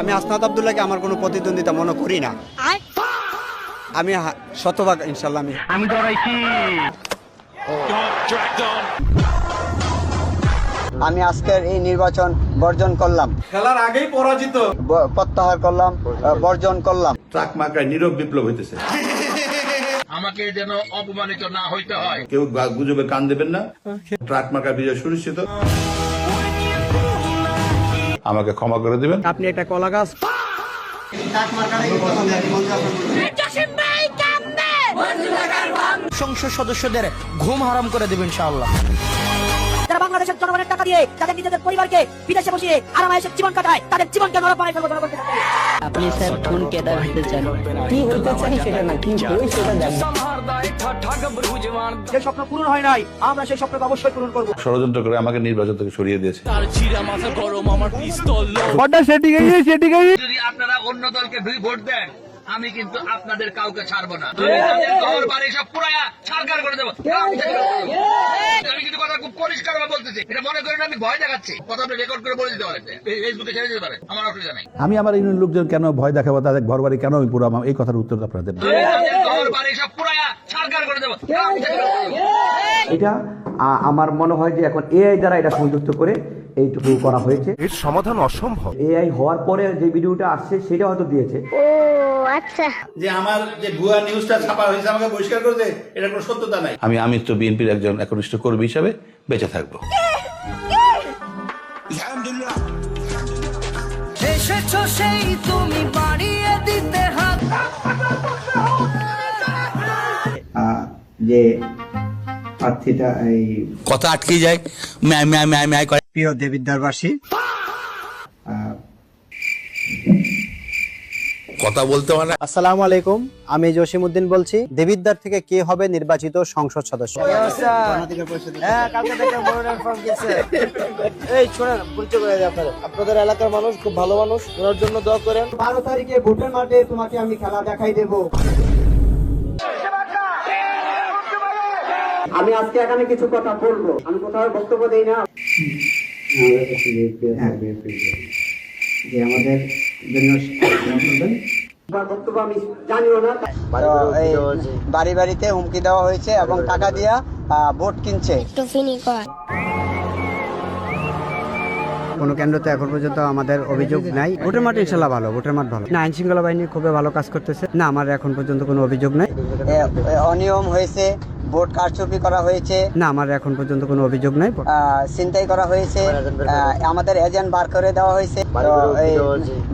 আমি আসনাদ আব্দুল্লাহকে আমার কোনো প্রতিদ্বন্দ্বিতা মনে করি না। আমি শতভাগ ইনশাল্লাহ আমি ডরাইছি। আমি আজকের এই নির্বাচন বর্জন করলাম, খেলার আগেই পরাজিত, প্রত্যাহার করলাম, বর্জন করলাম। ট্রাক মার্কায় নীরব বিপ্লব হইতেছে। আমাকে যেন অপমানিত না হইতে হয়। কেউ গুজবে কান দেবেন না। ট্রাক মার্কার বিজয় সুনিশ্চিত। আমাকে ক্ষমা করে দিবেন। আপনি একটা কলা গাছ। সংসদ সদস্যদের ঘুম হারাম করে দেবেন ইনশাআল্লাহ। যারা বাংলাদেশের জনগণের টাকা দিয়ে তাদের নিজেদের পরিবারকে বিদেশে বসিয়ে আরামায়েশে জীবন কাটায়, তাদের জীবনকে নরক বানায় ফেলবো জনগণকে। আপনি স্যার কোন কেদার হতে চান? কি হতে চাই সেটা না, কি হই সেটা জানেন। যে স্বপ্ন পূরণ হয় নাই, আমরা সেই স্বপ্নকে অবশ্যই পূরণ করবো। ষড়যন্ত্র করে আমাকে নির্বাচন থেকে সরিয়ে দিয়েছে। যদি আপনারা অন্য দলকে 2 ভোট দেন, আমি কিন্তু আপনাদের কাউকে ছাড়বো না। ঘর বাড়ি সব পুরায়া ছাড়কার করে দেবো। আমি কিন্তু কথা খুব পরিষ্কার ভাবে বলতেছি, এটা মনে করেন আমি ভয় দেখাচ্ছি। কথা রেকর্ড করে বলে দিতে পারেন, ফেসবুকে ছেড়ে দিতে পারেন, আমার অসুবিধা নেই। আমি আমার ইউনিয়ন লোকজন কেন ভয় দেখাবো, তাদের ঘর বাড়ি কেন আমি পুরো এই কথার উত্তর আপনাদের। ঘর বাড়ি সব পুরায়া ছাড়কার করে দেবো। এটা আমার মনে হয় যে এখন এআই দ্বারা এটা সংযুক্ত করে এইটুকু করা হয়েছে। এর সমাধান অসম্ভব। এআই হওয়ার পরে যে ভিডিওটা আসছে সেটা হয়তো দিয়েছে। যে আমার যে ভুয়া নিউজটা ছাপা হয়েছে আমাকে বহিষ্কার করে দেয়, এটা কোনো সত্যতা নাই। আমি তো বিএনপির একজন একনিষ্ঠ কর্মী হিসাবে বেঁচে থাকবো। এসেছো সেই তুমি বাড়িয়ে দিতে হাত। যে প্রার্থীটা এই কথা আটকে যায়, ম্যায় করে। প্রিয় দেবিদ্বারবাসী, কথা বলতে মানে। আসসালামু আলাইকুম, আমি জসিমউদ্দিন বলছি। দেবিদ্বার থেকে কে হবে নির্বাচিত সংসদ সদস্য? আপনাদের এলাকার মানুষ খুব ভালো মানুষ, ওনার জন্য দোয়া করেন। 12 তারিখে ভোটের মাঠে তোমাকে আমি খেলা দেখাই দেব। আমি আজকে এখানে কিছু কথা বলবো, আমি কোথাও বক্তব্য দেই না। যে আমাদের জন্য বক্তব্য আমি জানিও না। বাড়ি বাড়িতে হুমকি দেওয়া হয়েছে এবং টাকা দিয়া ভোট কিনছে। কোনো কেন্দ্রতে এখন পর্যন্ত আমাদের অভিযোগ নাই। ভোটের মাঠ ইনশাল্লাহ ভালো, ভোটের মাঠ ভালো না। আইন শৃঙ্খলা বাহিনী খুবই ভালো কাজ করতেছে না, আমার এখন পর্যন্ত কোনো অভিযোগ নাই। অনিয়ম হয়েছে, ভোট কারচুপি করা হয়েছে না, আমার এখন পর্যন্ত কোনো অভিযোগ নাই। ছিনতাই করা হয়েছে, আমাদের এজেন্ট বার করে দেওয়া হয়েছে,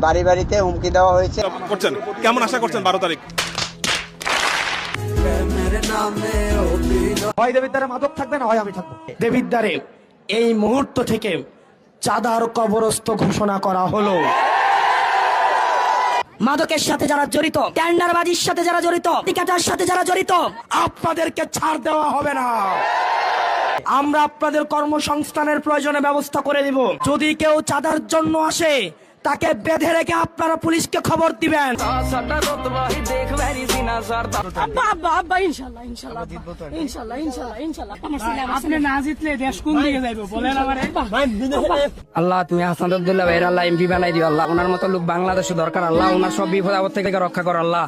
বাড়ি বাড়িতে হুমকি দেওয়া হয়েছে। করছেন কেমন আশা করছেন 12 তারিখ? হয় দেবিদ্বারে মাদক থাকবে না হয় আমি থাকবো। দেবিদ্বারে এই মুহূর্ত থেকে চাঁদার কবরস্থ ঘোষণা করা হলো। মাদকের সাথে যারা জড়িত, টেন্ডারবাজির সাথে যারা জড়িত, টিকাটার সাথে যারা জড়িত, আপনাদেরকে ছাড় দেওয়া হবে না। আমরা আপনাদের কর্মসংস্থানের প্রয়োজনে ব্যবস্থা করে দিব। যদি কেউ চাঁদার জন্য আসে তাকে বেঁধে রেখে আপনারা পুলিশকে খবর দিবেন। আল্লাহ তুমি হাসান আব্দুল্লাহ ভাইয়ের আল্লাহ এমপি বানাই দিও আল্লাহ। ওনার মতো লোক বাংলাদেশে দরকার আল্লাহ। ওনার সব বিপদ আপদ থেকে রক্ষা করো আল্লাহ।